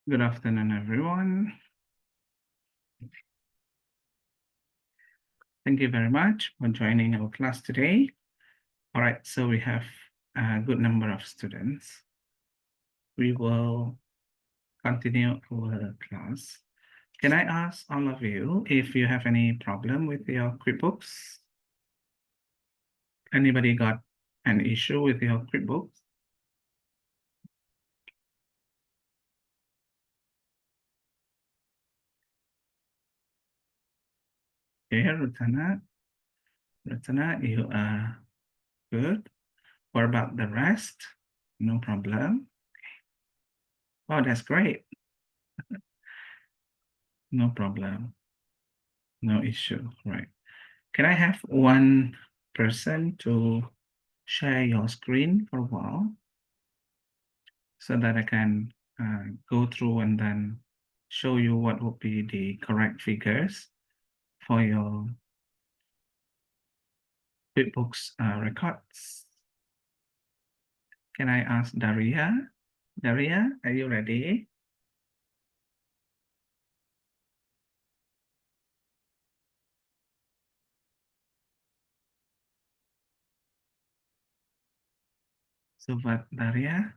Good afternoon, everyone. Thank you very much for joining our class today. All right, so we have a good number of students. We will continue our class. Can I ask all of you if you have any problem with your QuickBooks? Anybody got an issue with your QuickBooks? Okay, Rutana, you are good. What about the rest? No problem. Oh, that's great. No problem. No issue, right? Can I have one person to share your screen for a while so that I can go through and then show you what would be the correct figures for your QuickBooks records? Can I ask Daria? Daria, are you ready? So what, Daria?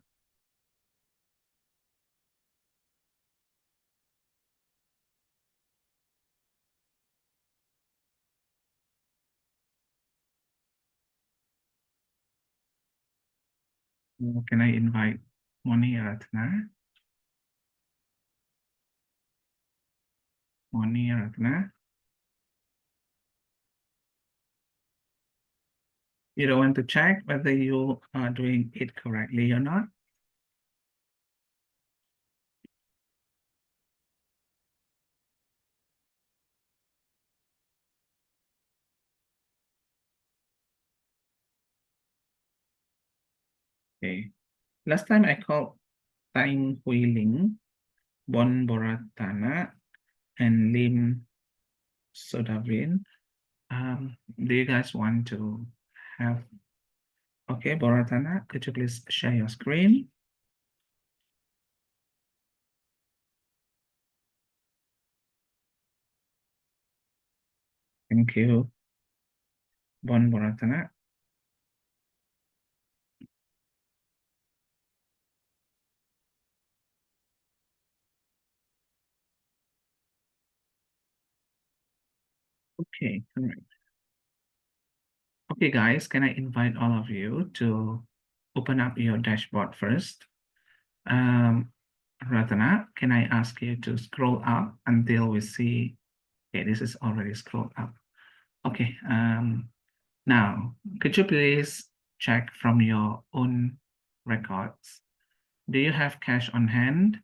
Can I invite Moni Ratna? Moni Ratna? You don't want to check whether you are doing it correctly or not? Okay. Last time I called Tang Hui Ling, Bon Boratana, and Lim Sodavin. Do you guys want to have? Okay, Boratana, could you please share your screen? Thank you, Bon Boratana. Okay, all right. Okay, guys, can I invite all of you to open up your dashboard first? Ratana, can I ask you to scroll up until we see? Okay, this is already scrolled up. Okay, now, could you please check from your own records? Do you have cash on hand?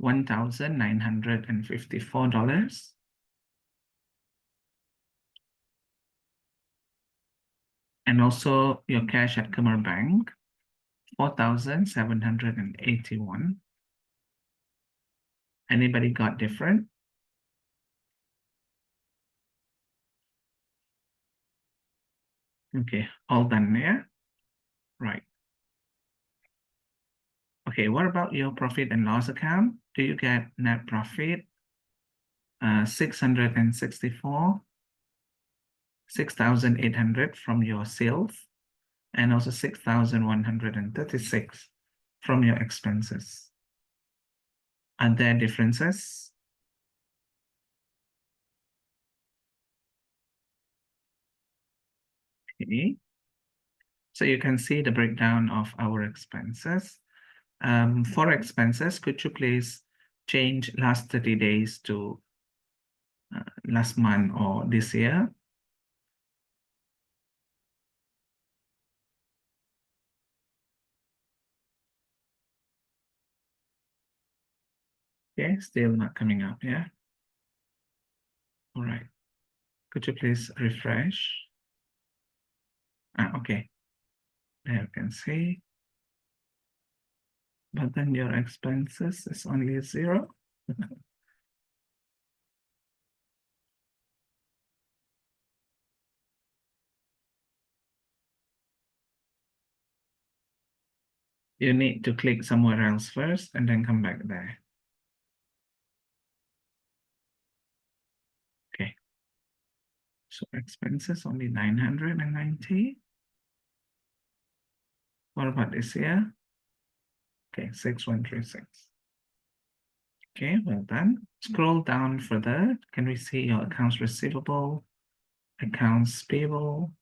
$1,954. And also your cash at Khmer Bank, 4,781. Anybody got different? Okay, all done there? Right. Okay, what about your profit and loss account? Do you get net profit? 664, 6,800 from your sales, and also 6,136 from your expenses. Are there differences? Okay. So you can see the breakdown of our expenses. For expenses, could you please change last 30 days to last month or this year? Okay, still not coming up, yeah? All right. Could you please refresh? Okay. There you can see. But then your expenses is only 0. You need to click somewhere else first and then come back there. So expenses only 990. What about this year? Okay, 6136. Okay, well done. Scroll down further. Can we see your accounts receivable, accounts payable,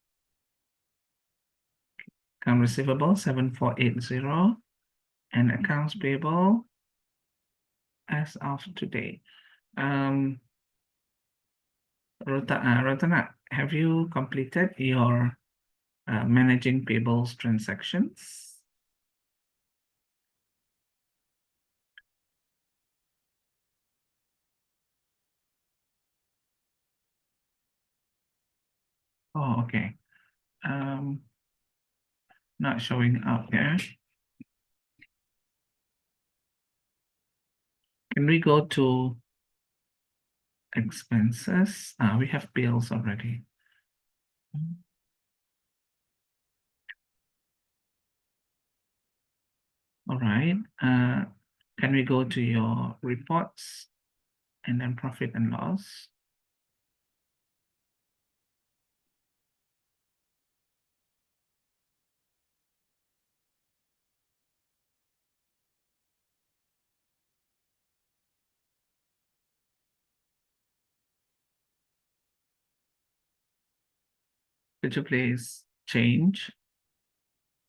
account receivable 7480, and accounts payable as of today. Ratana, have you completed your managing payables transactions? Oh, okay. Not showing up there. Can we go to expenses? We have bills already. All right. Can we go to your reports and then profit and loss? Could you please change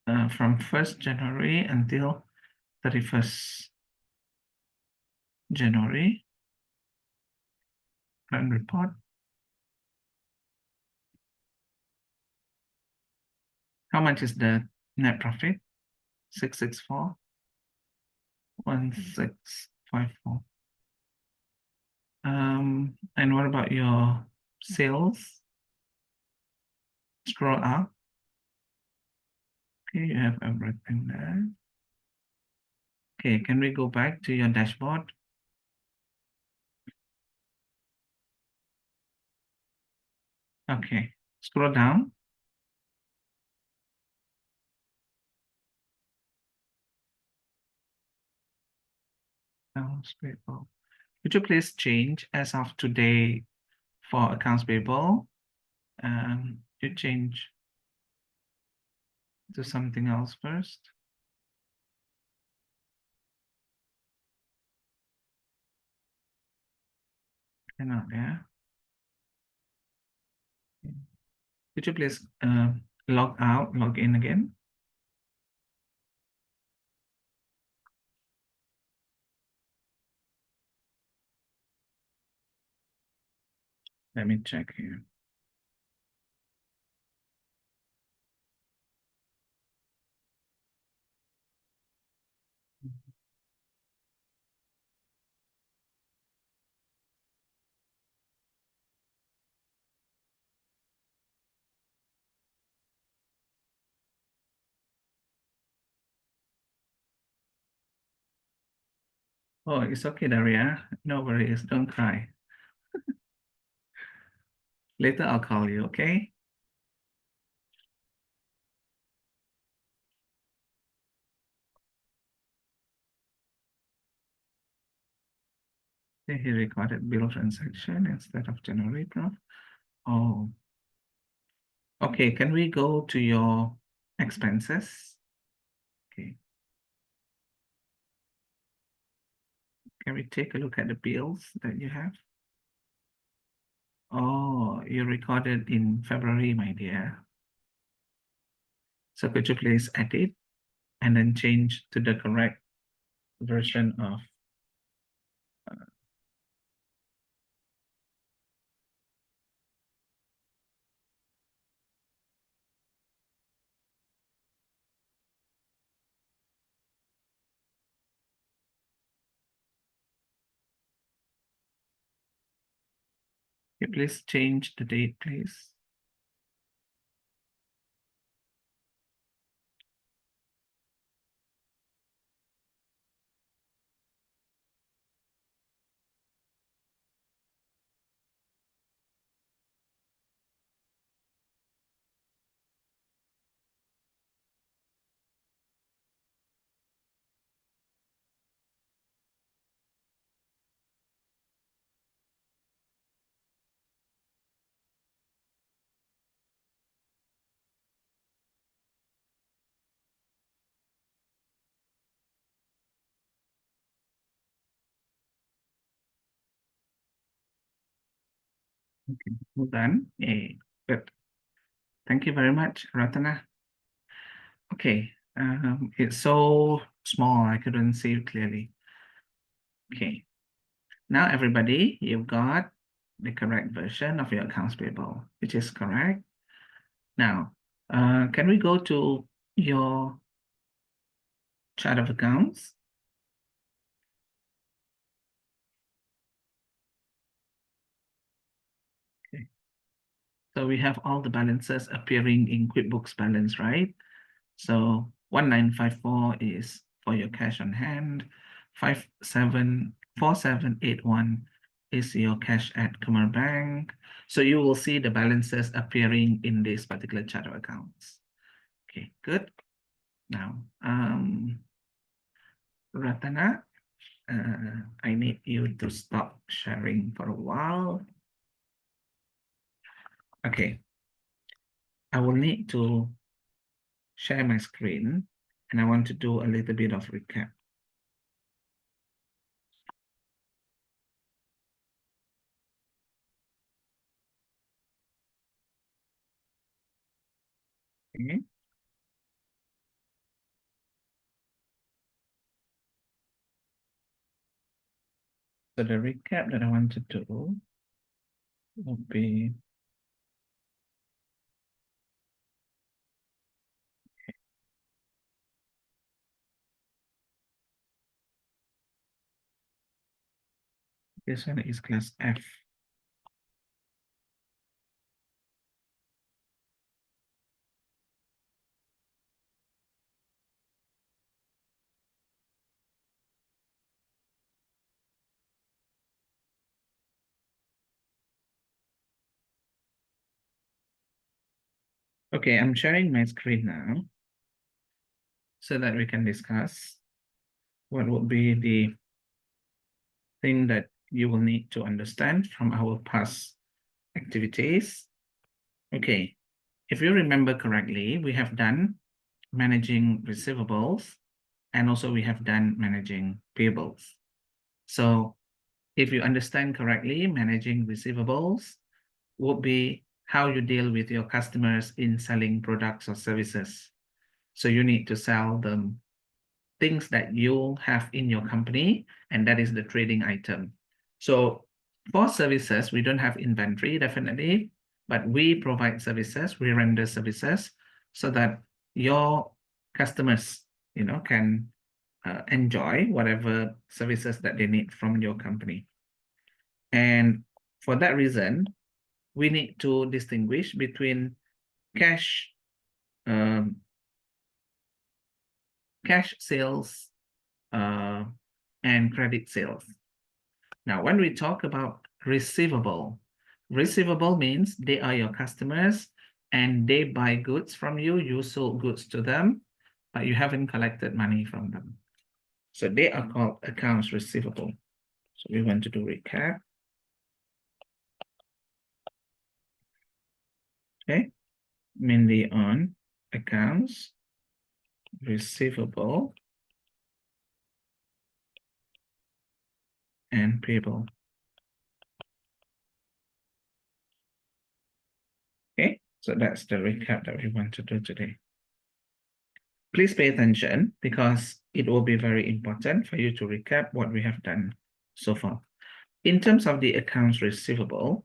from 1st January until 31st January? Run report. How much is the net profit? 664, 1654. And what about your sales? Scroll up. Okay, you have everything there. Okay, can we go back to your dashboard? Okay, scroll down. Accounts payable. Could you please change as of today for accounts payable? You change to something else first. Cannot, yeah. Could you please log out, log in again? Let me check here. Oh, it's okay, Daria. No worries, don't cry. Later I'll call you, okay? He recorded bill transaction instead of January, Prof. Oh, okay. Can we go to your expenses? Okay. Can we take a look at the bills that you have? Oh, you recorded in February, my dear. So could you please edit and then change to the correct version of please change the date, please. Okay, well done. Good. Thank you very much, Ratana. Okay, it's so small, I couldn't see it clearly. Okay, now everybody, you've got the correct version of your accounts payable, which is correct. Now, can we go to your chart of accounts? Okay. So we have all the balances appearing in QuickBooks balance, right? So 1954 is for your cash on hand. 474781 is your cash at Commerzbank. So you will see the balances appearing in this particular chart of accounts. Okay, good. Now, Ratana, I need you to stop sharing for a while. Okay, I will need to share my screen and I want to do a little bit of recap. Okay. So the recap that I want to do will be this one is class F. Okay, I'm sharing my screen now so that we can discuss what would be the thing that you will need to understand from our past activities. Okay, if you remember correctly, we have done managing receivables and also we have done managing payables. So if you understand correctly, managing receivables would be how you deal with your customers in selling products or services. So you need to sell them things that you have in your company, and that is the trading item. So for services, we don't have inventory, definitely, but we provide services, we render services so that your customers, can enjoy whatever services that they need from your company. And for that reason, we need to distinguish between cash um, cash sales and credit sales. Now, when we talk about receivable means they are your customers and they buy goods from you, you sold goods to them, but you haven't collected money from them. So they are called accounts receivable. So we want to do recap. Okay, mainly on accounts receivable and payable. Okay, so that's the recap that we want to do today. Please pay attention because it will be very important for you to recap what we have done so far. In terms of the accounts receivable,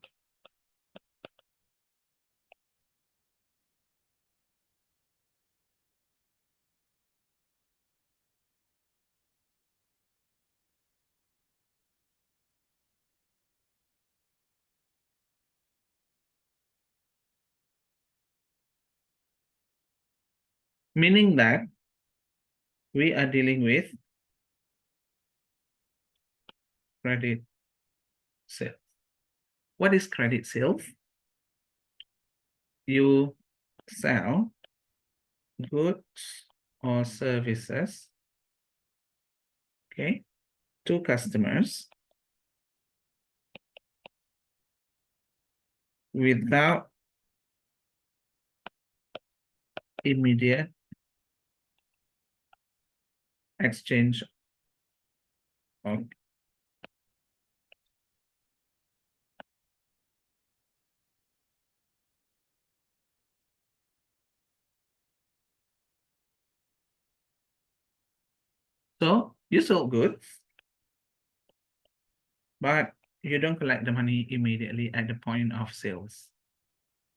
meaning that we are dealing with credit sales. What is credit sales? You sell goods or services, okay, to customers without immediate exchange of So you sold goods, but you don't collect the money immediately at the point of sales.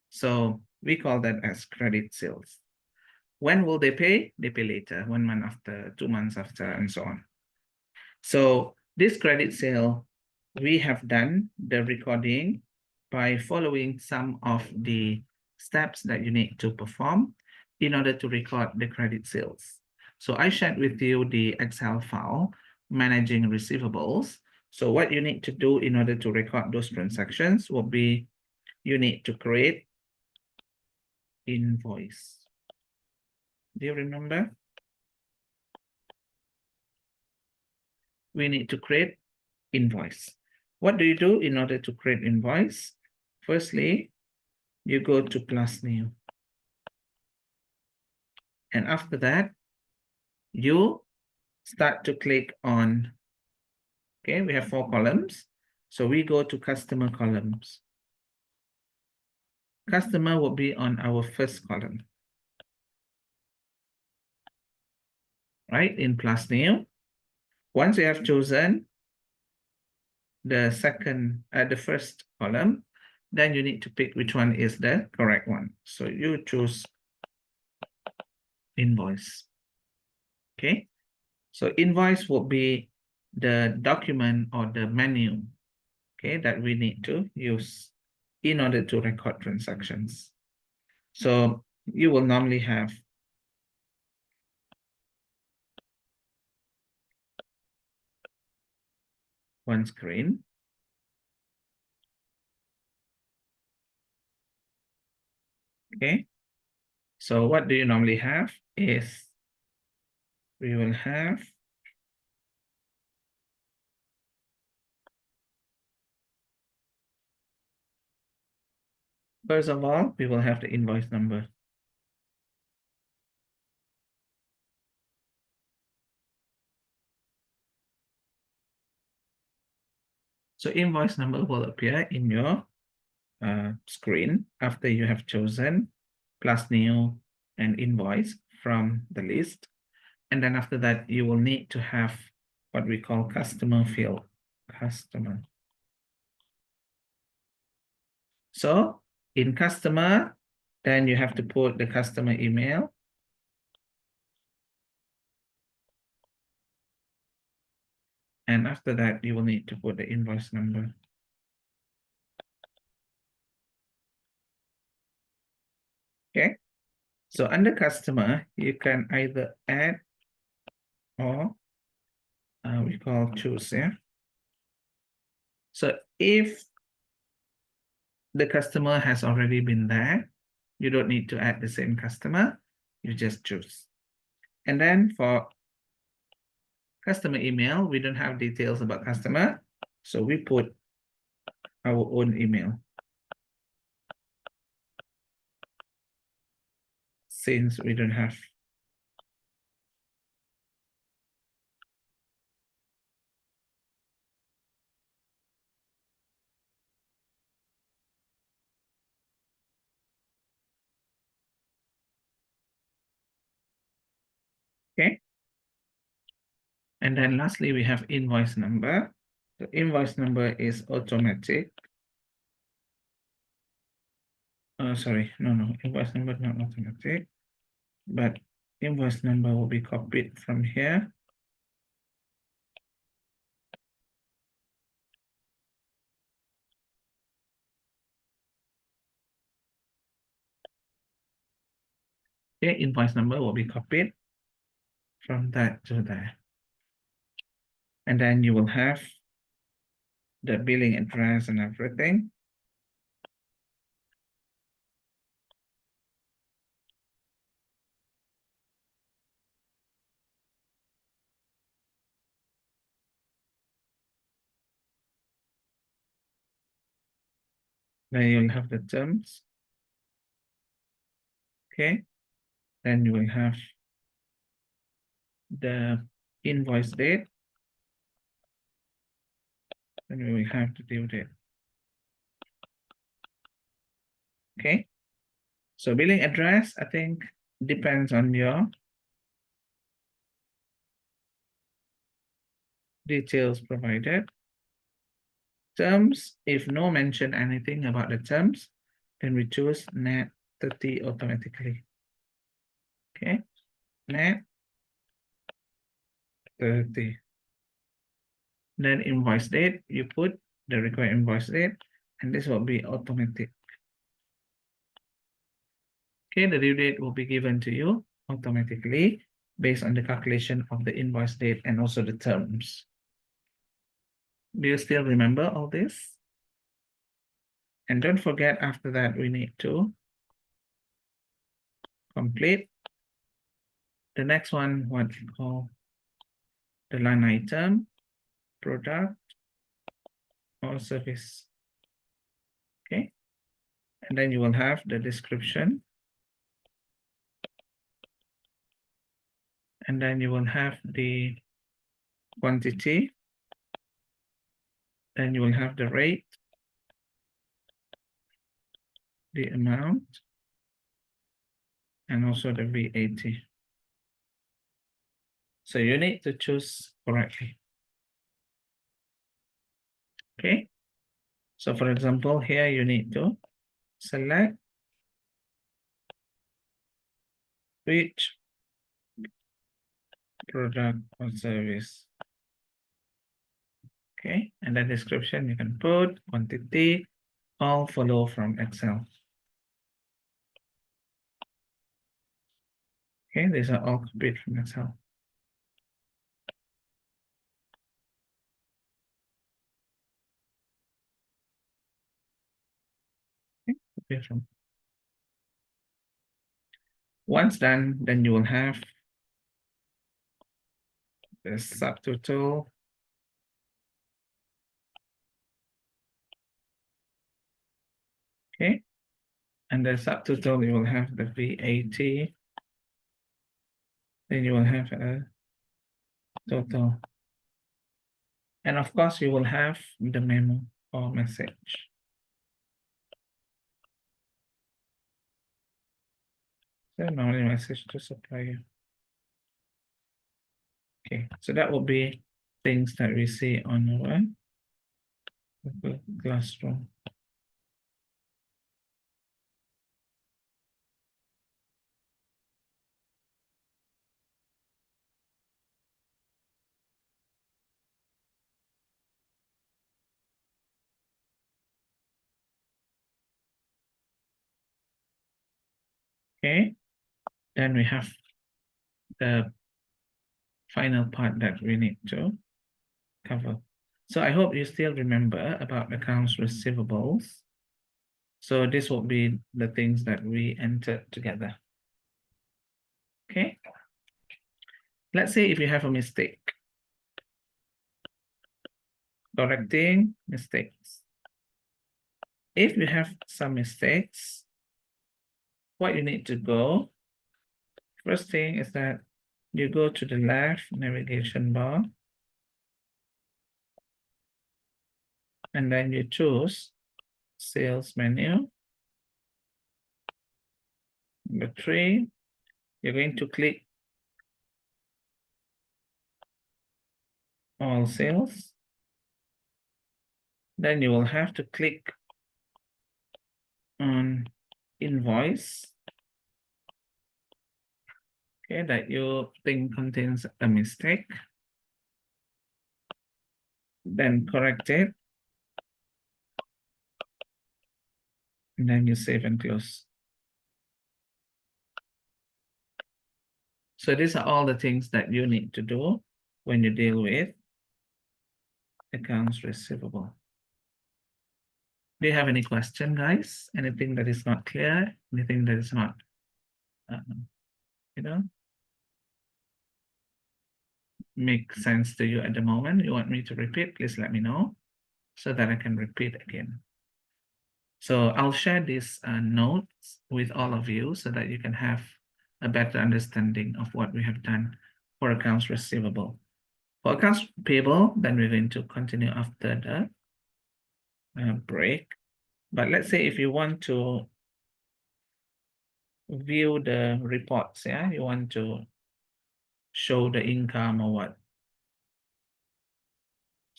So we call that as credit sales. When will they pay? They pay later, 1 month after, 2 months after, and so on. So this credit sale, we have done the recording by following some of the steps that you need to perform in order to record the credit sales. So I shared with you the Excel file managing receivables. So what you need to do in order to record those transactions will be you need to create invoice. Do you remember? We need to create invoice. What do you do in order to create invoice? Firstly, you go to plus new. And after that, you start to click on, okay, we have 4 columns. So we go to customer columns. Customer will be on our first column, right? In plus new. Once you have chosen the first column, then you need to pick which one is the correct one. So you choose invoice, okay? So invoice will be the document or the menu, okay, that we need to use in order to record transactions. So you will normally have one screen. Okay. So what do you normally have is we will have first of all, we will have the invoice number. So invoice number will appear in your screen after you have chosen plus new and invoice from the list. And then after that, you will need to have what we call customer field, customer. So in customer, then you have to put the customer email. And after that, you will need to put the invoice number. Okay. So under customer, you can either add or we call choose, yeah. So if the customer has already been there, you don't need to add the same customer, you just choose. And then for customer email, we don't have details about customer, so we put our own email. Since we don't have. Okay. And then lastly, we have invoice number. The invoice number is automatic. Sorry, no, invoice number not automatic, but invoice number will be copied from here. Okay, invoice number will be copied from that to there. And then you will have the billing address and everything. Then you'll have the terms. Okay. Then you will have the invoice date. Then we will have the due date. Okay. So billing address, I think, depends on your details provided. Terms, if no mention anything about the terms, then we choose net 30 automatically. Okay, net 30. Then invoice date, you put the required invoice date, and this will be automatic. Okay, the due date will be given to you automatically based on the calculation of the invoice date and also the terms. Do you still remember all this? And don't forget, after that, we need to complete the next one, what we call the line item, product or service. Okay, and then you will have the description, and then you will have the quantity, then you will have the rate, the amount, and also the VAT. So you need to choose correctly. Okay, so for example, here you need to select which product or service. Okay, and the description you can put quantity, all follow from Excel. Okay, these are all copied from Excel. Okay, copied from. Once done, then you will have the subtotal. Okay, and the subtotal you will have the VAT. Then you will have a total. And of course, you will have the memo or message. So normally message to supplier. Okay, so that will be things that we see on our classroom. Okay, then we have the final part that we need to cover. So I hope you still remember about accounts receivables. So this will be the things that we entered together. Okay. Let's say if you have a mistake, correcting mistakes. If you have some mistakes, what you need to go, first thing is that you go to the left navigation bar, and then you choose sales menu. Number 3, you're going to click all sales. Then you will have to click on invoice, okay, that you think contains a mistake. Then correct it. And then you save and close. So these are all the things that you need to do when you deal with accounts receivable. Do you have any question, guys? Anything that is not clear? Anything that is not, you know, make sense to you at the moment? You want me to repeat? Please let me know so that I can repeat again. So I'll share these notes with all of you so that you can have a better understanding of what we have done for accounts receivable. For accounts payable, then we're going to continue after the break. But let's say if you want to view the reports, yeah, you want to show the income or what,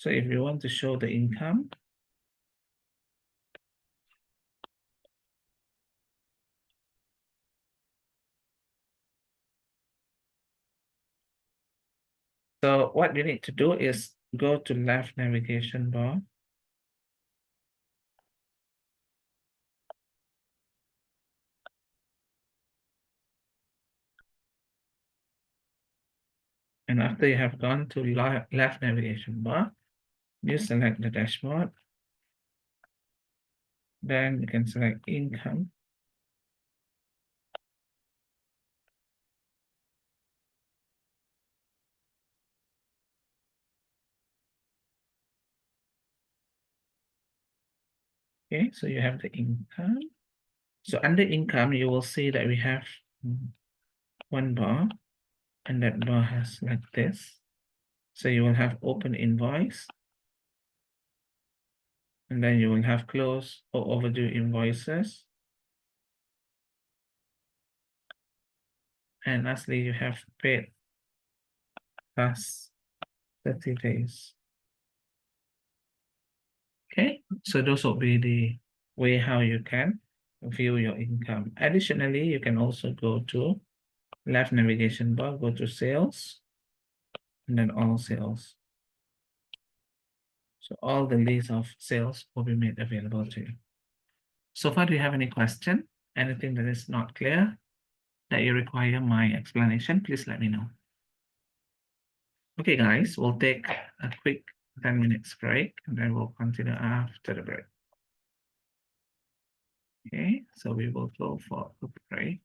So if you want to show the income, so what you need to do is go to left navigation bar. And after you have gone to left navigation bar, you select the dashboard. Then you can select income. Okay, so you have the income. So under income, you will see that we have one bar, and that bar has like this. So you will have open invoice, and then you will have close or overdue invoices. And lastly, you have paid past 30 days. Okay, so those will be the way how you can view your income. Additionally, you can also go to left navigation bar, go to sales, and then all sales. So all the list of sales will be made available to you. So far, do you have any question? Anything that is not clear that you require my explanation, please let me know. Okay, guys, we'll take a quick 10 minutes break and then we'll continue after the break. Okay, so we will go for a break.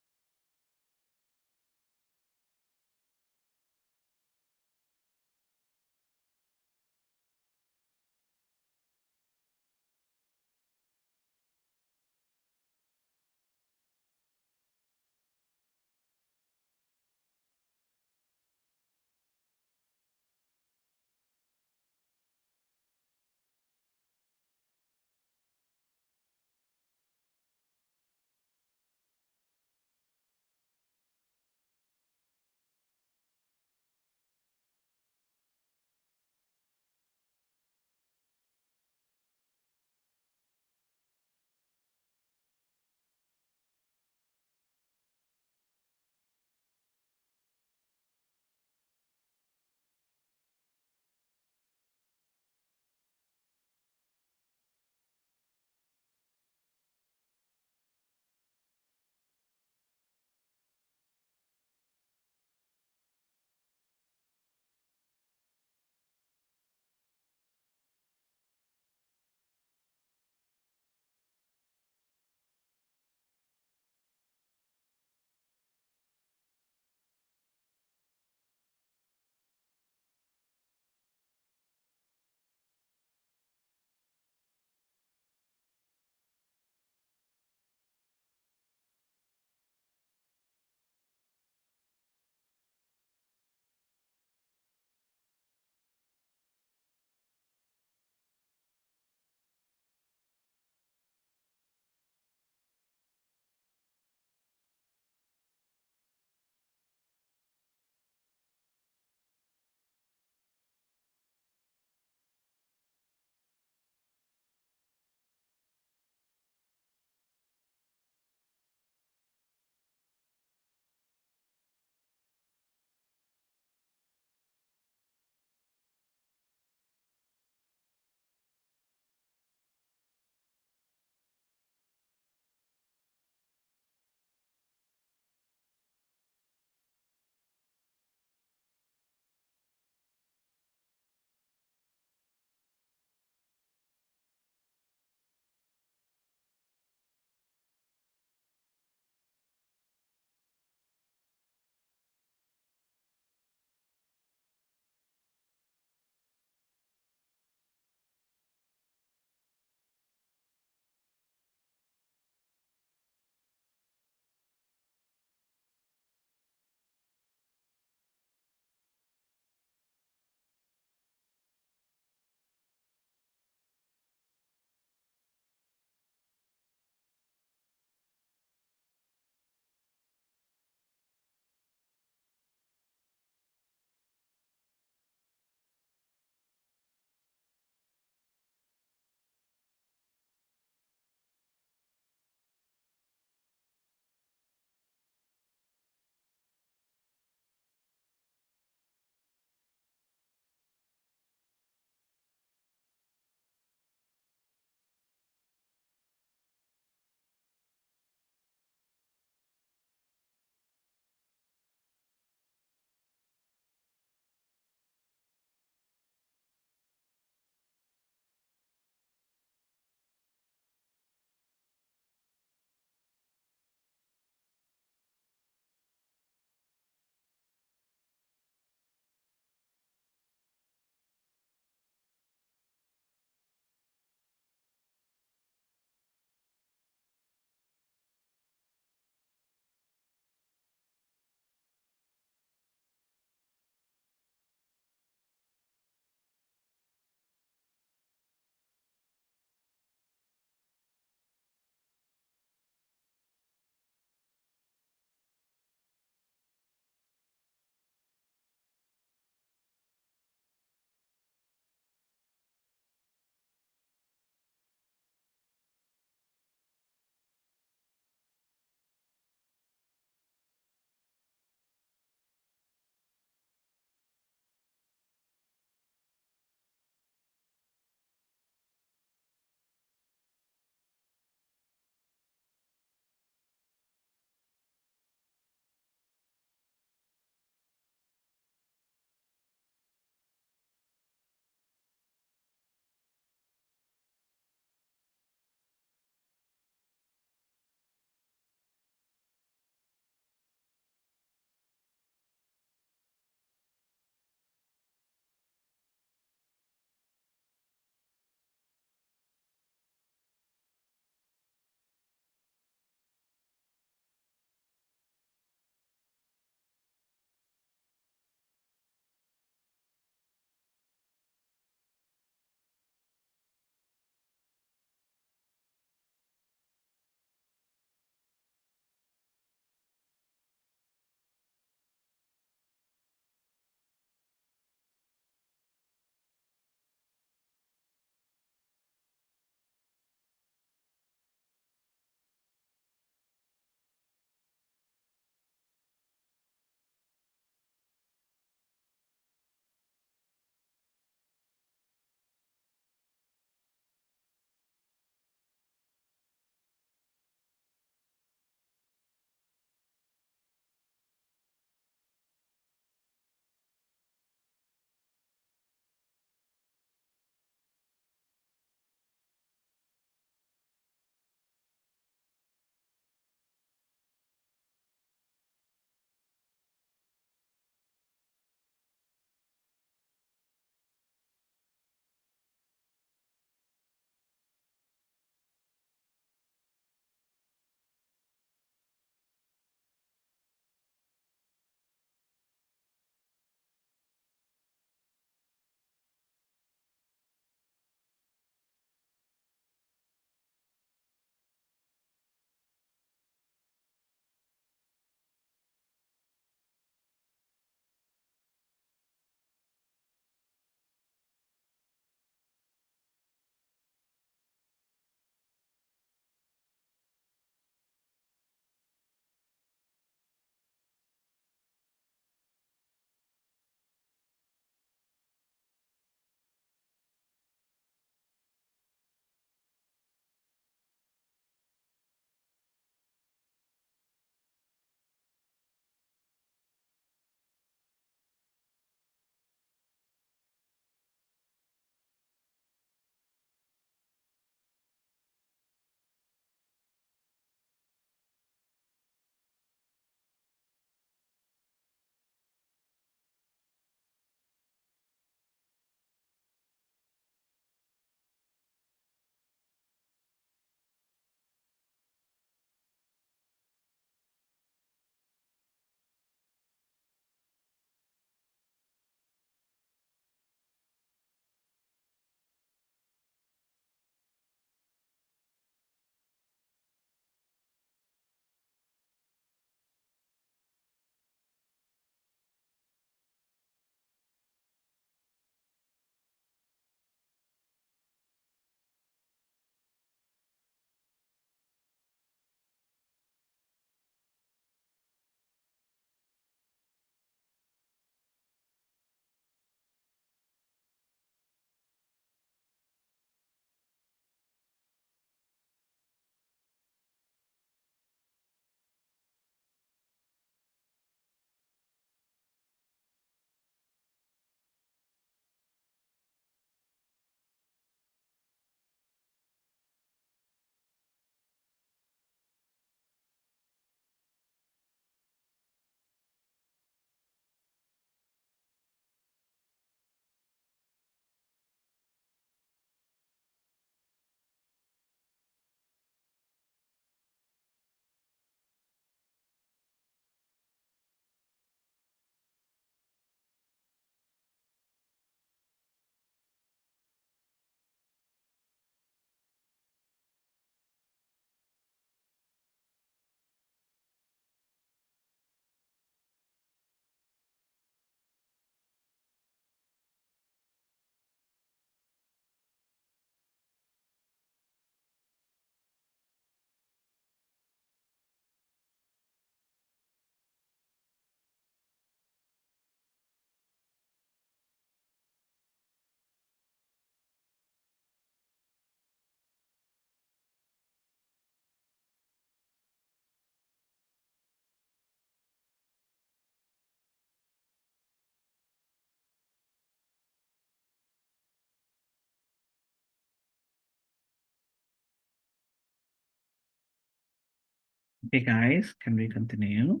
Okay, guys, can we continue?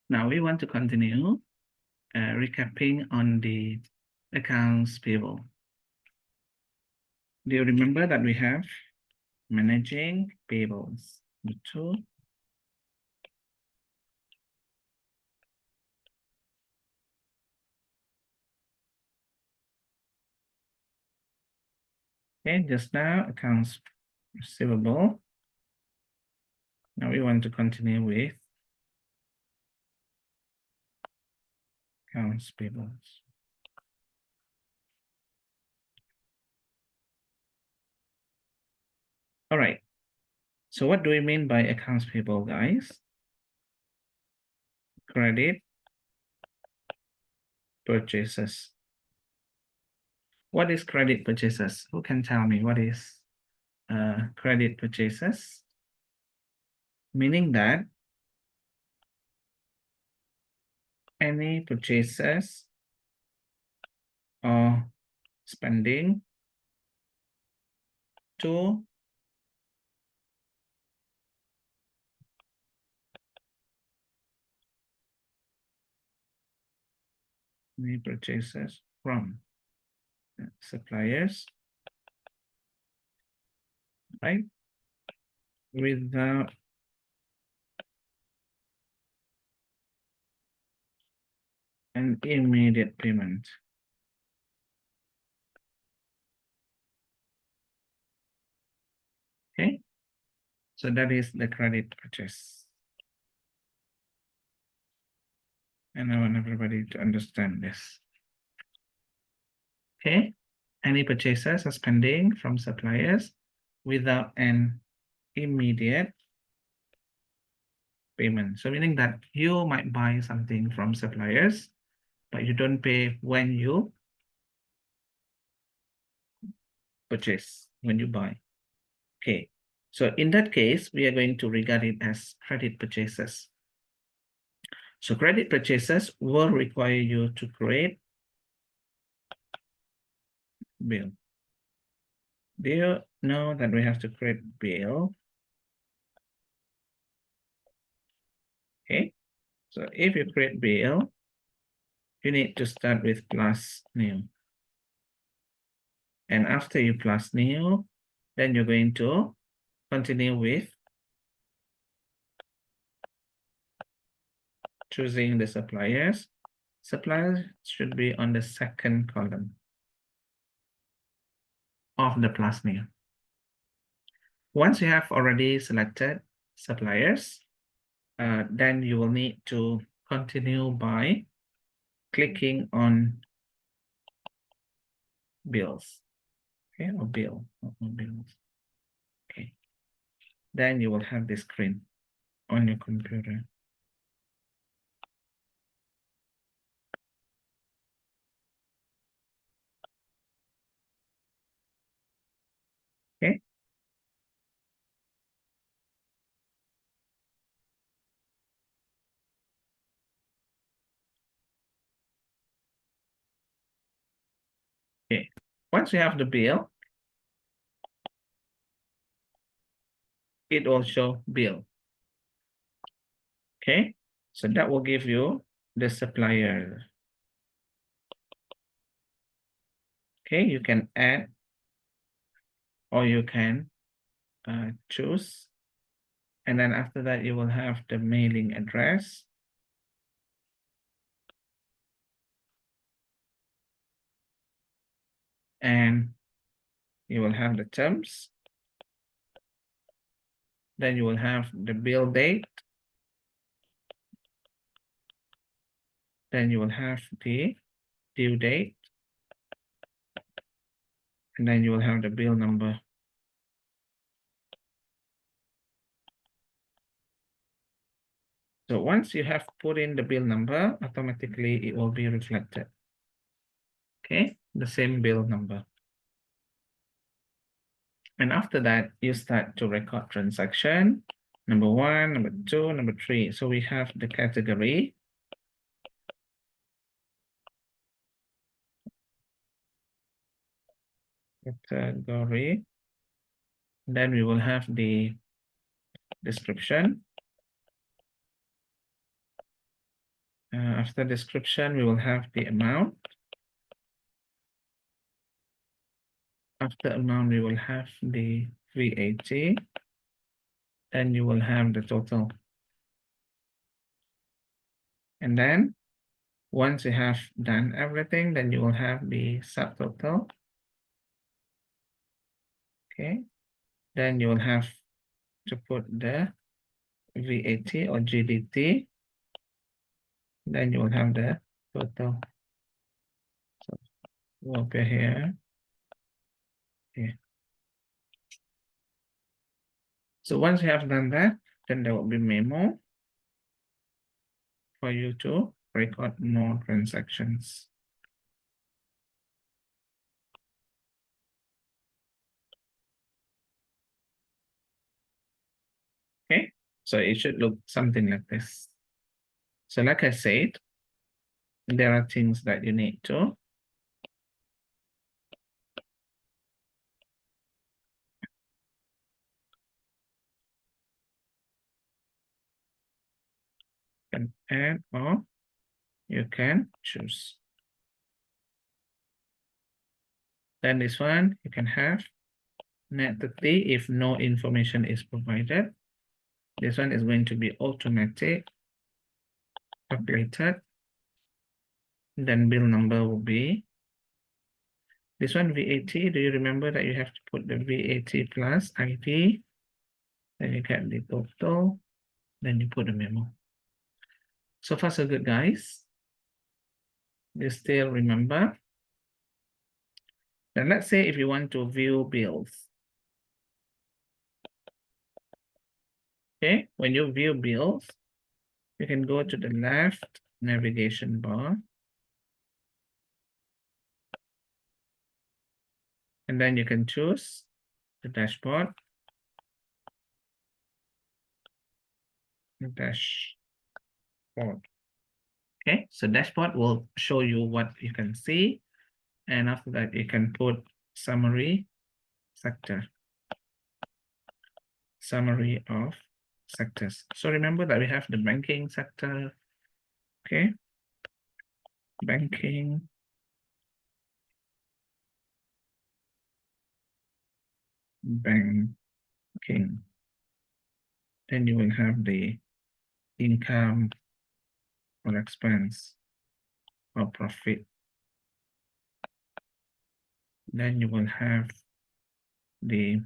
Now we want to continue recapping on the accounts payable. Do you remember that we have managing payables? The two. Okay, just now accounts receivable. Now we want to continue with accounts payables. All right. So what do we mean by accounts payable, guys? Credit purchases. What is credit purchases? Who can tell me what is credit purchases? Meaning that any purchases or spending to any purchases from suppliers, right? Without an immediate payment. Okay, so that is the credit purchase. And I want everybody to understand this. Okay, any purchases or spending from suppliers without an immediate payment. So meaning that you might buy something from suppliers, but you don't pay when you purchase, when you buy. Okay, so in that case, we are going to regard it as credit purchases. So credit purchases will require you to create bill. Do you know that we have to create bill? Okay, so if you create bill, you need to start with plus new. And after you plus new, then you're going to continue with choosing the suppliers. Suppliers should be on the second column of the plus new. Once you have already selected suppliers, then you will need to continue by clicking on bills, okay, or bills. Okay, then you will have this screen on your computer. Okay. Okay. Once you have the bill, it will show bill. Okay, so that will give you the supplier. Okay, you can add or you can choose. And then after that, you will have the mailing address. And you will have the terms. Then you will have the bill date. Then you will have the due date. And then you will have the bill number. So once you have put in the bill number, automatically it will be reflected. Okay, the same bill number. And after that, you start to record transaction. Number 1, number 2, number 3. So we have the category. category. Then we will have the description. After description, we will have the amount. After amount, we will have the VAT. Then you will have the total. And then once you have done everything, then you will have the subtotal. Okay. Then you will have to put the VAT or GDT. Then you will have the total. So we'll put here. Okay. So once you have done that, then there will be memo for you to record more transactions. Okay, so it should look something like this. So like I said, there are things that you need to add or you can choose. Then this one you can have net 30 if no information is provided. This one is going to be automatic calculated. Then bill number will be this one VAT. Do you remember that you have to put the VAT plus ID? Then you get the total. Then you put the memo. So far so good, guys. You still remember? Then let's say if you want to view bills. Okay, when you view bills, you can go to the left navigation bar. And then you can choose the dashboard. Dashboard. Okay, so dashboard will show you what you can see. And after that, you can put summary sector. Summary of sectors. So remember that we have the banking sector. Okay. Banking. Banking. Then you will have the income or expense or profit. Then you will have the,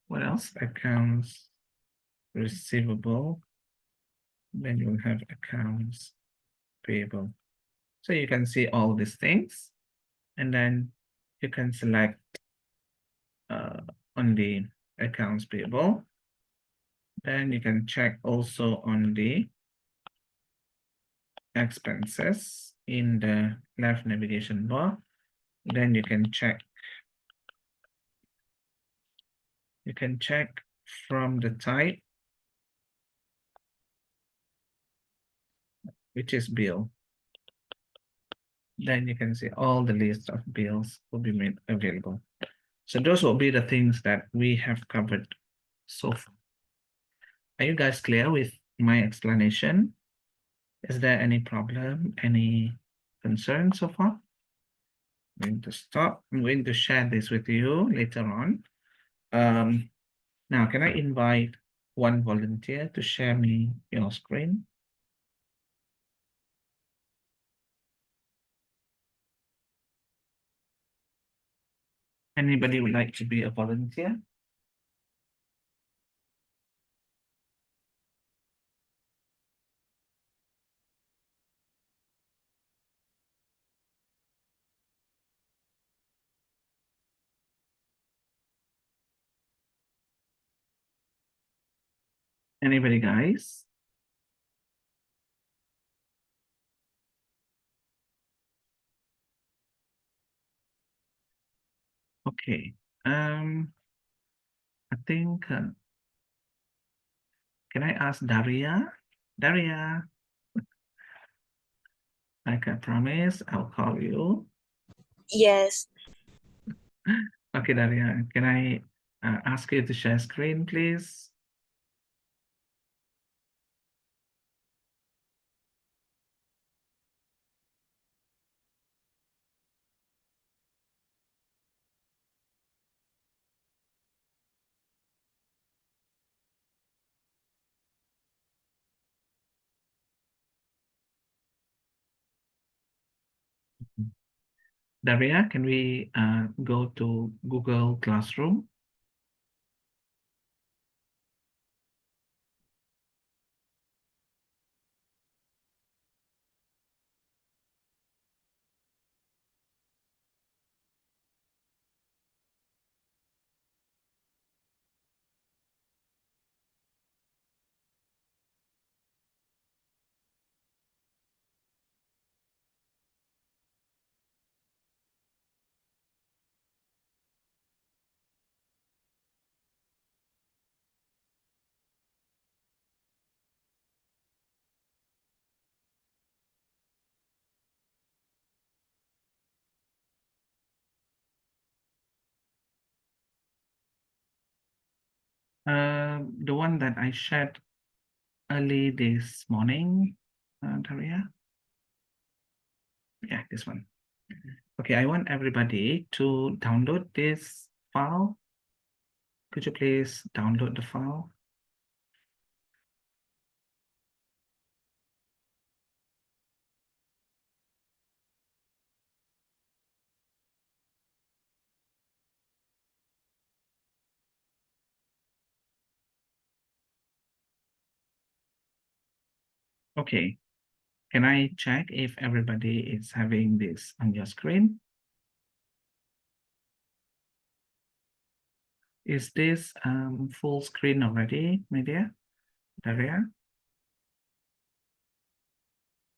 what else? Accounts receivable. Then you will have accounts payable. So you can see all these things. And then you can select on the accounts payable. Then you can check also on the expenses in the left navigation bar. Then you can check from the type, which is bill. Then you can see all the list of bills will be made available. So those will be the things that we have covered so far. Are you guys clear with my explanation? Is there any problem, any concern so far? I'm going to stop. I'm going to share this with you later on. Now, can I invite one volunteer to share me your screen? Anybody would like to be a volunteer? Anybody, guys? Okay. I think, can I ask Daria? Daria, like I promised, I'll call you. Yes. Okay, Daria, can I ask you to share screen, please? Daria, can we go to Google Classroom? The one that I shared early this morning, Daria. Yeah, this one. Okay, I want everybody to download this file. Could you please download the file? Okay, can I check if everybody is having this on your screen? Is this full screen already, my dear? Daria?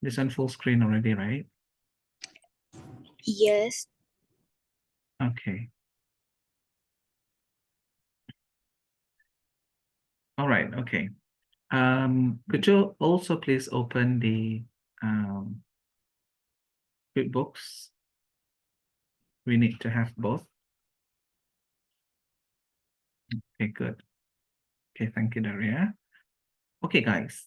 This on full screen already, right? Yes. Okay. All right, okay. Could you also please open the QuickBooks? We need to have both. Okay, good. Okay, thank you, Daria. Okay, guys.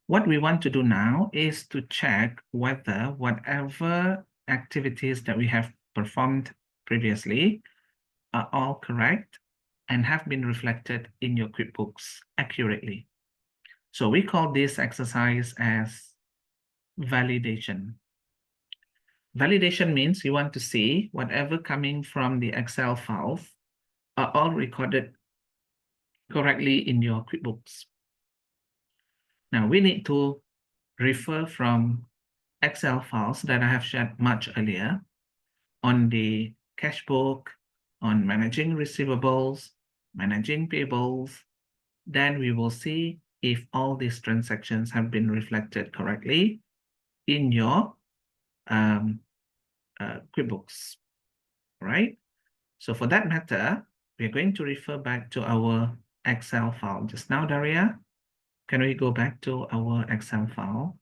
What we want to do now is to check whether whatever activities that we have performed previously are all correct and have been reflected in your QuickBooks accurately. So we call this exercise as validation. Validation means you want to see whatever coming from the Excel files are all recorded correctly in your QuickBooks. Now we need to refer from Excel files that I have shared much earlier on the cash book, on managing receivables, managing payables. Then we will see if all these transactions have been reflected correctly in your QuickBooks, right? So for that matter, we're going to refer back to our Excel file just now, Daria. Can we go back to our Excel file?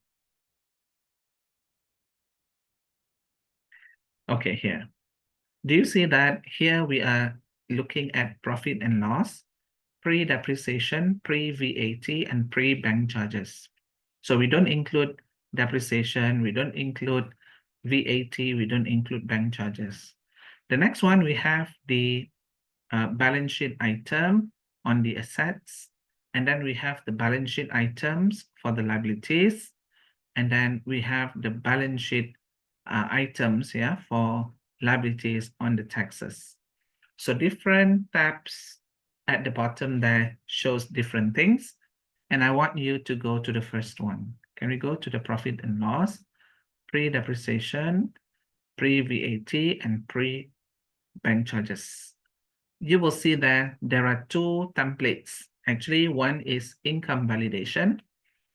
Okay, here. Do you see that here we are looking at profit and loss, pre-depreciation, pre-VAT, and pre-bank charges. So we don't include depreciation, we don't include VAT, we don't include bank charges. The next one, we have the balance sheet item on the assets, and then we have the balance sheet items for the liabilities, and then we have the balance sheet items here for liabilities on the taxes. So different tabs at the bottom there shows different things. And I want you to go to the first one. Can we go to the profit and loss, pre-depreciation, pre-VAT, and pre-bank charges? You will see that there are two templates. Actually, one is income validation.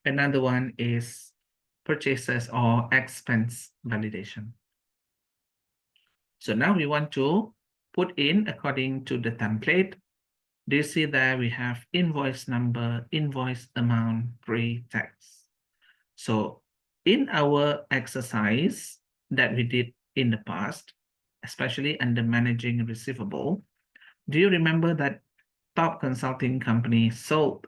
Another one is purchases or expense validation. So now we want to put in according to the template. Do you see that we have invoice number, invoice amount, pre-tax? So in our exercise that we did in the past, especially under managing receivable. Do you remember that top consulting company sold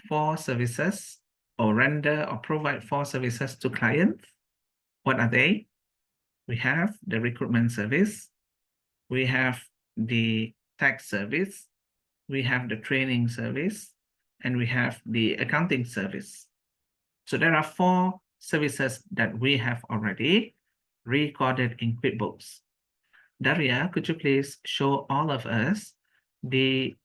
4 services or render or provide 4 services to clients? What are they? We have the recruitment service, we have the tax service, we have the training service, and we have the accounting service. So there are 4 services that we have already recorded in QuickBooks. Daria, could you please show all of us the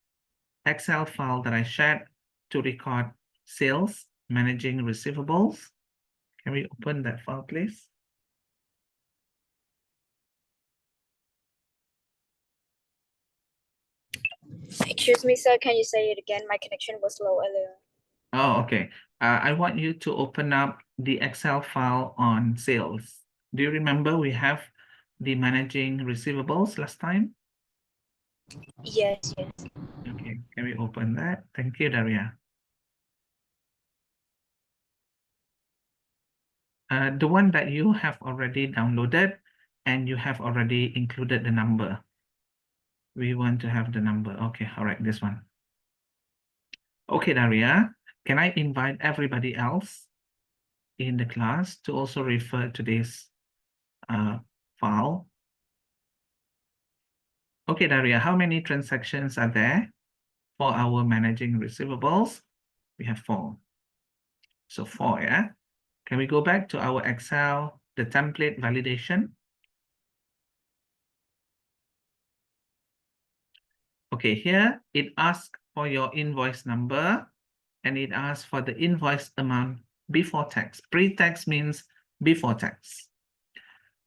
Excel file that I shared to record sales, managing receivables? Can we open that file, please? Excuse me, sir. Can you say it again? My connection was low earlier. Oh, okay. I want you to open up the Excel file on sales. Do you remember we have the managing receivables last time? Yes. Okay, can we open that? Thank you, Daria. The one that you have already downloaded and you have already included the number. We want to have the number. Okay, all right, this one. Okay, Daria, can I invite everybody else in the class to also refer to this file? Okay, Daria, how many transactions are there for our managing receivables? We have 4. So 4, yeah? Can we go back to our Excel, the template validation? Okay, here it asks for your invoice number and it asks for the invoice amount before tax. Pre-tax means before tax,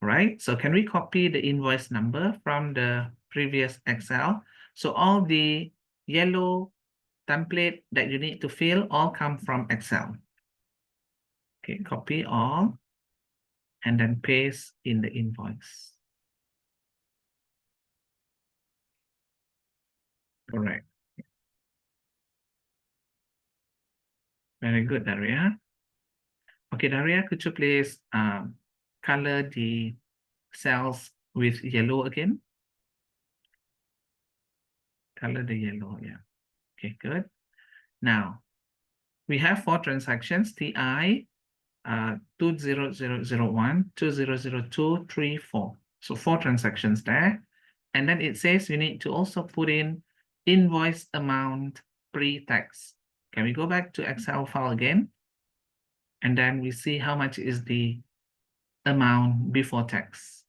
right? So can we copy the invoice number from the previous Excel? So all the yellow template that you need to fill all come from Excel. Okay, copy all and then paste in the invoice. Correct. Very good, Daria. Okay, Daria, could you please color the cells with yellow again? Color the yellow, yeah. Okay, good. Now, we have 4 transactions, TI 20001, 2002, 34. So 4 transactions there. And then it says you need to also put in invoice amount pre-tax. Can we go back to Excel file again? And then we see how much is the amount before tax.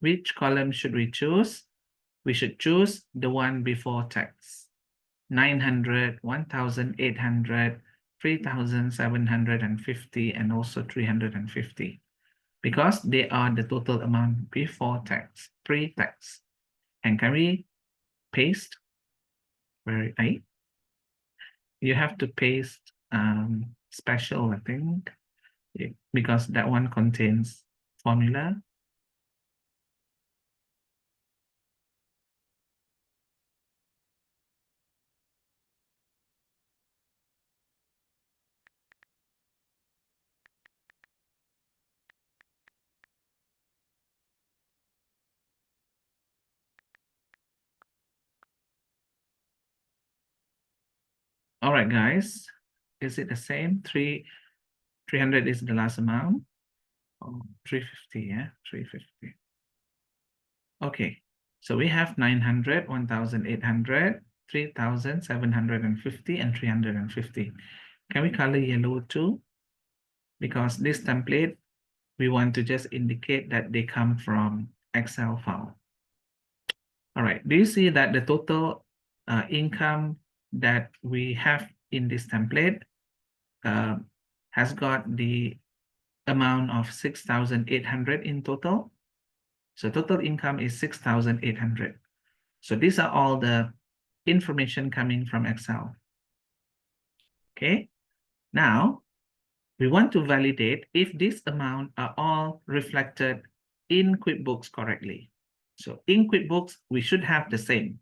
Which column should we choose? We should choose the one before tax. 900, 1,800, 3,750, and also 350. Because they are the total amount before tax, pre-tax. And can we paste? Where I? You have to paste special, I think, because that one contains formula. All right, guys, is it the same? 300 is the last amount. Oh, 350, yeah, 350. Okay, so we have 900, 1,800, 3,750, and 350. Can we color yellow too? Because this template, we want to just indicate that they come from Excel file. All right, do you see that the total income that we have in this template has got the amount of 6,800 in total? So total income is 6,800. So these are all the information coming from Excel. Okay, now we want to validate if this amount are all reflected in QuickBooks correctly. So in QuickBooks, we should have the same.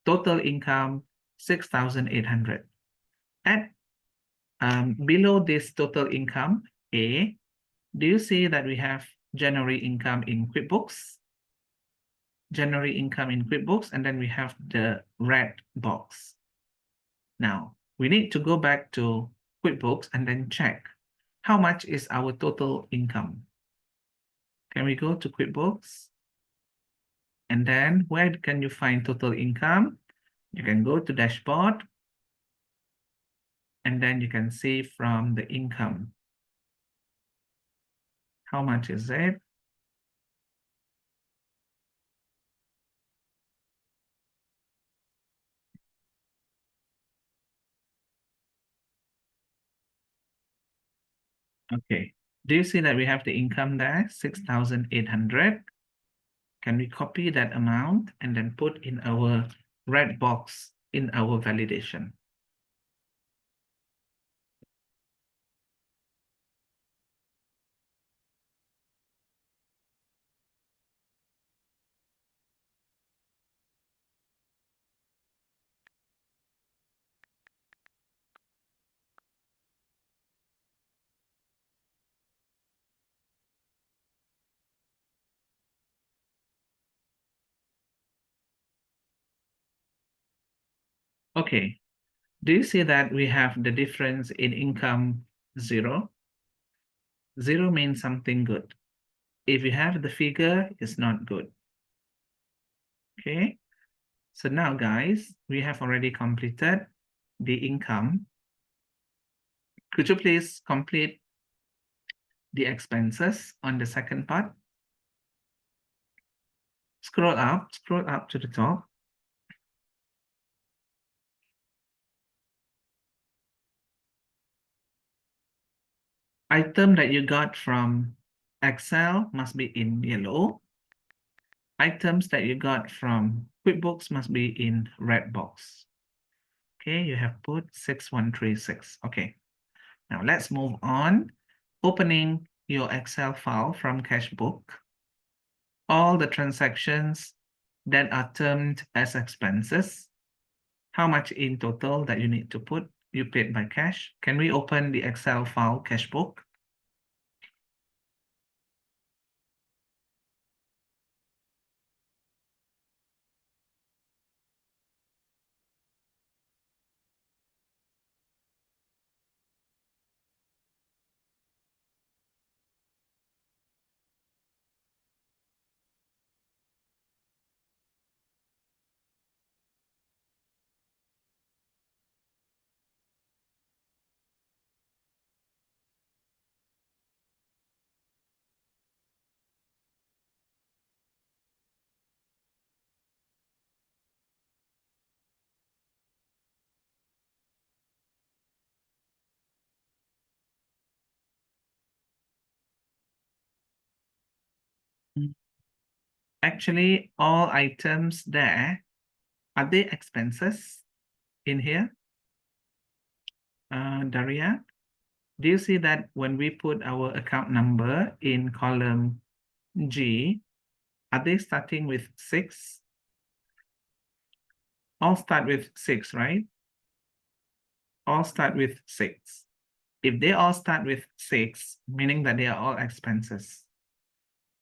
Total income, 6,800. And below this total income, A, do you see that we have January income in QuickBooks. January income in QuickBooks, and then we have the red box. Now, we need to go back to QuickBooks and then check how much is our total income. Can we go to QuickBooks? And then where can you find total income? You can go to dashboard, and then you can see from the income. How much is it? Okay. Do you see that we have the income there, 6,800? Can we copy that amount and then put in our red box in our validation? Okay. Do you see that we have the difference in income 0? 0 means something good. If you have the figure, it's not good. Okay. So now, guys, we have already completed the income. Could you please complete the expenses on the second part? Scroll up to the top. Item that you got from Excel must be in yellow. Items that you got from QuickBooks must be in red box. Okay, you have put 6136. Okay, now let's move on. Opening your Excel file from Cashbook. All the transactions that are termed as expenses. How much in total that you need to put? You paid by cash. Can we open the Excel file Cashbook? Actually, all items there, are they expenses in here? Daria, do you see that when we put our account number in column G, are they starting with 6? All start with 6, right? All start with 6. If they all start with 6, meaning that they are all expenses.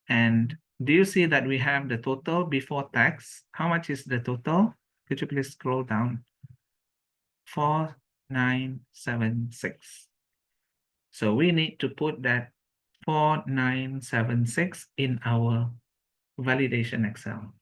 And do you see that we have the total before tax? How much is the total? Could you please scroll down? 4976. So we need to put that 4976 in our validation Excel.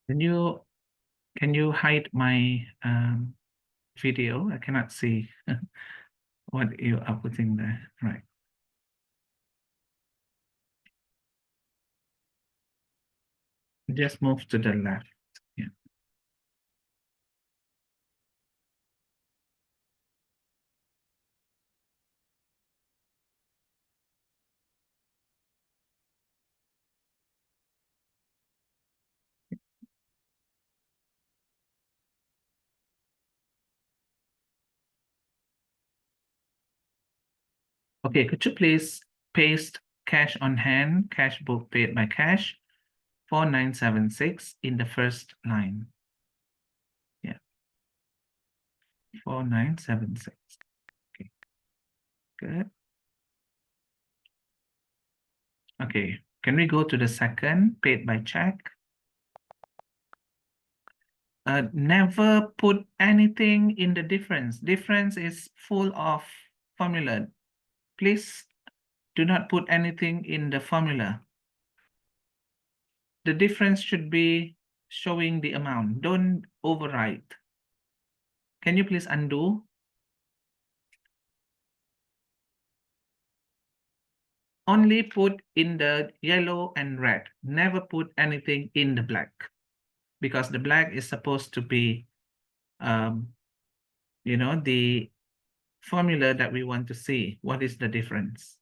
Can you hide my video? I cannot see what you are putting there. Right. Just move to the left. Yeah. Okay, could you please paste cash on hand, cash book paid by cash, 4976 in the first line. Yeah, 4976. Okay, good. Okay, can we go to the second, paid by check? Never put anything in the difference. Difference is full of formula. Please do not put anything in the formula. The difference should be showing the amount. Don't overwrite. Can you please undo? Only put in the yellow and red. Never put anything in the black, because the black is supposed to be, the formula that we want to see. What is the difference?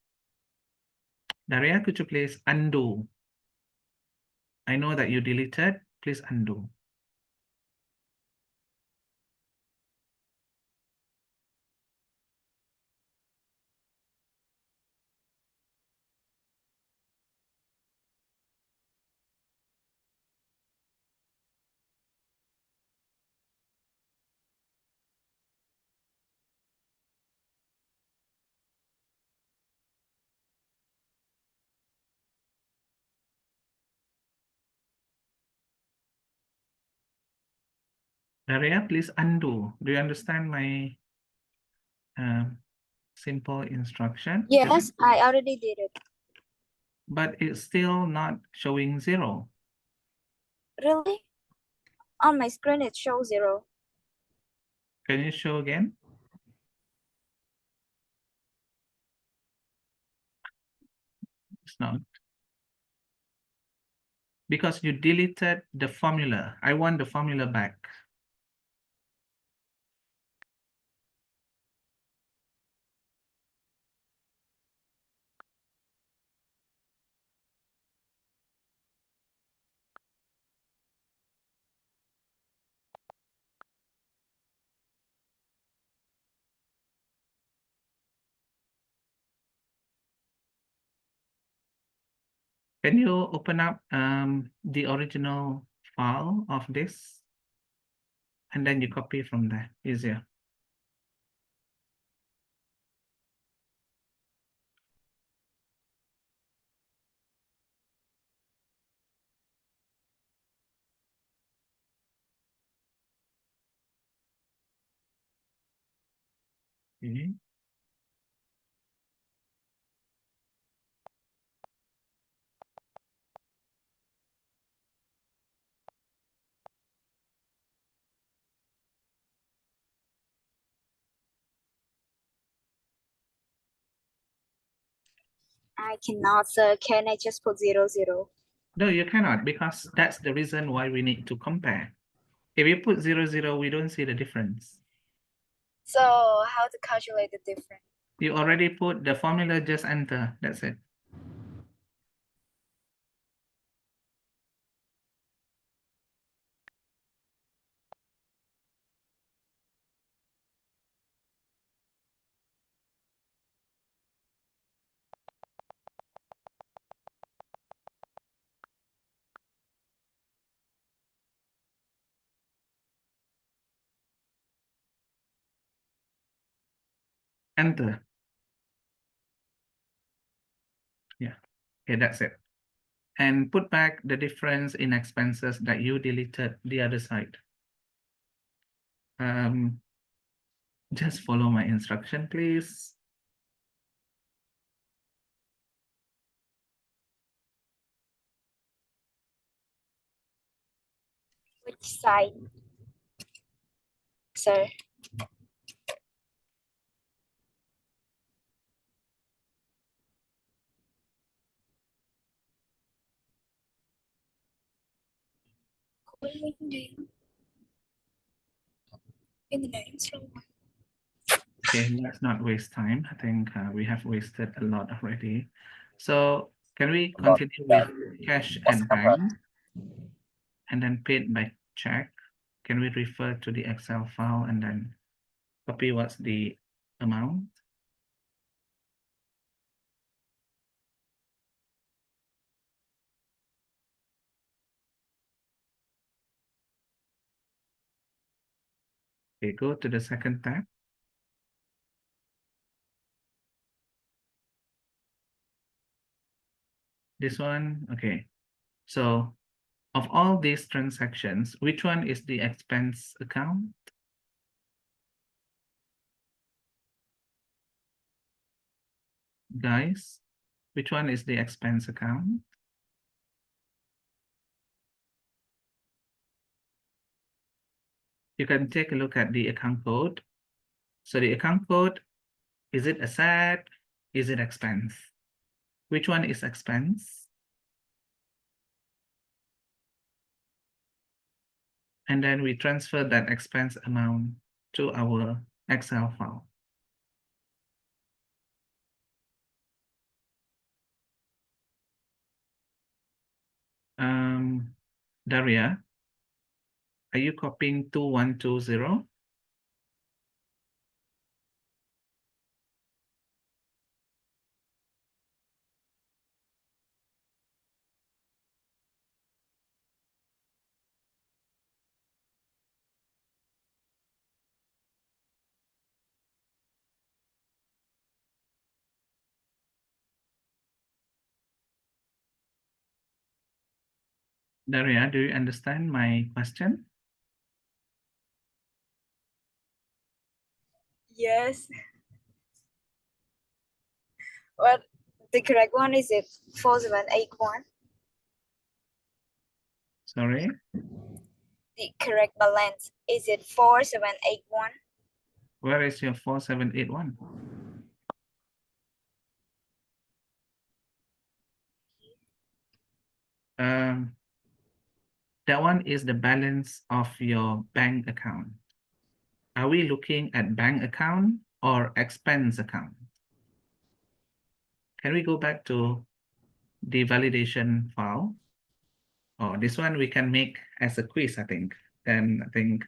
Daria, could you please undo? I know that you deleted. Please undo. Daria, please undo. Do you understand my simple instruction? Yes, I already did it. But it's still not showing 0. Really? On my screen it shows 0. Can you show again? It's not. Because you deleted the formula. I want the formula back. Can you open up the original file of this? And then you copy from there, easier. Okay. I cannot, sir. Can I just put 0, 0? No, you cannot, because that's the reason why we need to compare. If you put 0, 0, we don't see the difference. So how to calculate the difference? You already put the formula, just enter. That's it. Enter. Yeah. Okay, that's it. And put back the difference in expenses that you deleted the other side. Just follow my instruction, please. Which side, sir? Okay, let's not waste time. I think we have wasted a lot already. So can we continue with cash at bank and then paid by check? Can we refer to the Excel file and then copy what's the amount? Okay, go to the second tab. This one, okay. So of all these transactions, which one is the expense account? Guys, which one is the expense account? You can take a look at the account code. So the account code, is it asset? Is it expense? Which one is expense? And then we transfer that expense amount to our Excel file. Daria, are you copying 2120? Daria, do you understand my question? Yes. But the correct one is it 4781? Sorry, The correct balance is it 4781? where is your 4781? That one is the balance of your bank account. Are we looking at bank account or expense account? Can we go back to the validation file? Oh, this one we can make as a quiz, I think. Then I think,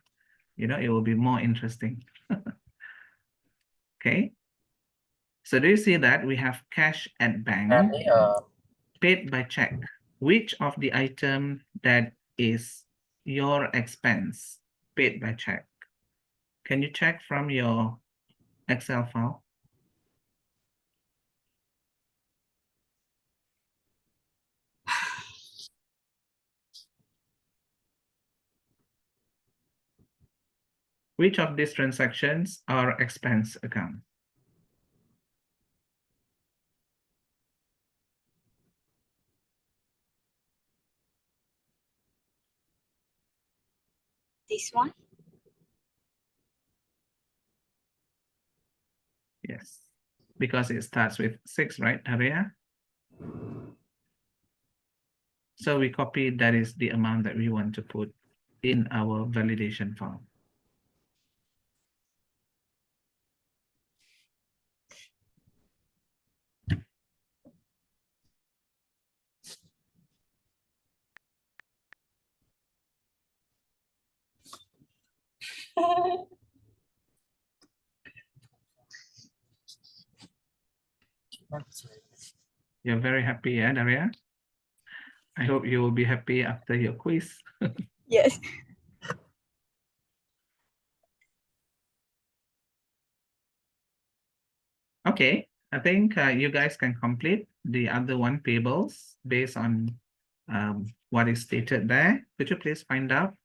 it will be more interesting. Okay. So do you see that we have cash at bank, paid by check? Which of the item that is your expense paid by check? Can you check from your Excel file? Which of these transactions are expense account? This one? Yes, because it starts with 6, right, Aria? So we copy that is the amount that we want to put in our validation file. You're very happy, yeah, Daria? I hope you will be happy after your quiz. Yes. Okay, I think you guys can complete the other one payables based on what is stated there. Could you please find out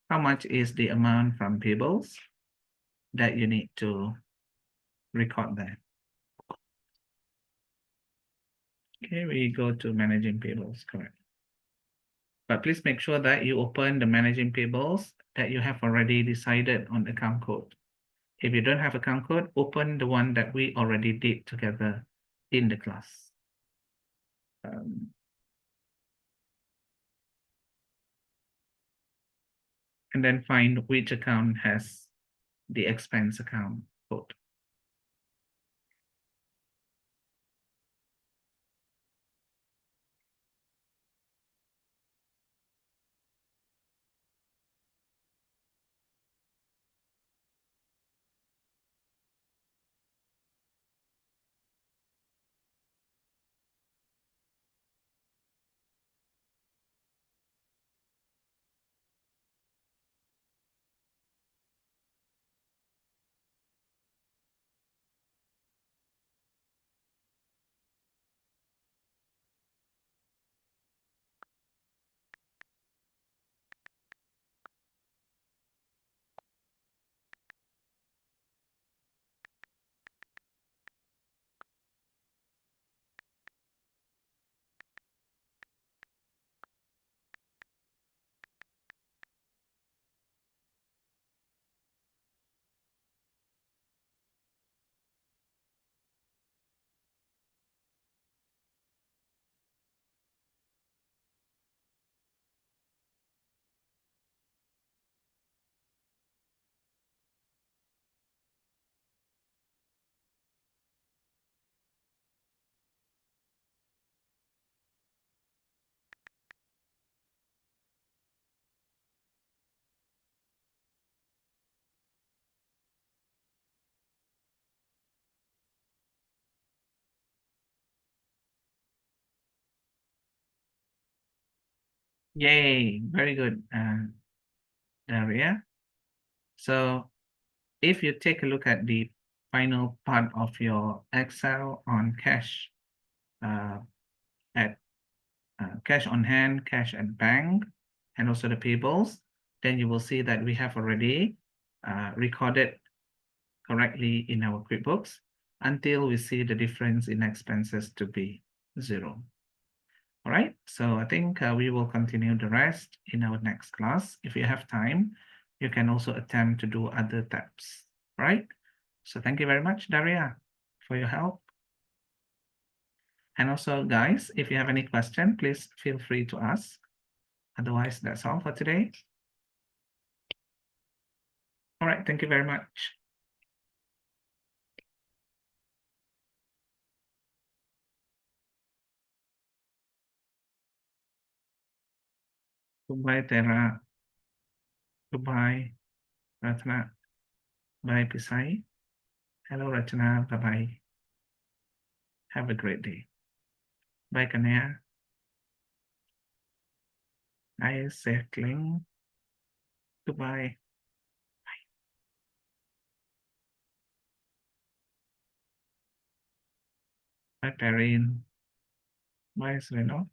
how much is the amount from payables that you need to record there? Okay, we go to managing payables, correct. But please make sure that you open the managing payables that you have already decided on account code. If you don't have account code, open the one that we already did together in the class. and then find which account has the expense account code. Yay, very good, Daria. So if you take a look at the final part of your Excel on cash, uh, at cash on hand, cash at bank, and also the payables, then you will see that we have already recorded correctly in our QuickBooks until we see the difference in expenses to be 0. All right, so I think we will continue the rest in our next class. If you have time, you can also attempt to do other tabs, right? So thank you very much, Daria, for your help. And also, guys, if you have any question, please feel free to ask. Otherwise, that's all for today. All right, thank you very much. Goodbye, Tera. Goodbye, Ratna. Bye, Pisai. Hello, Rachana. Bye-bye. Have a great day. Bye, Kanaya. Bye, Sekling. Goodbye. Bye, Perrin. Bye, Sereno.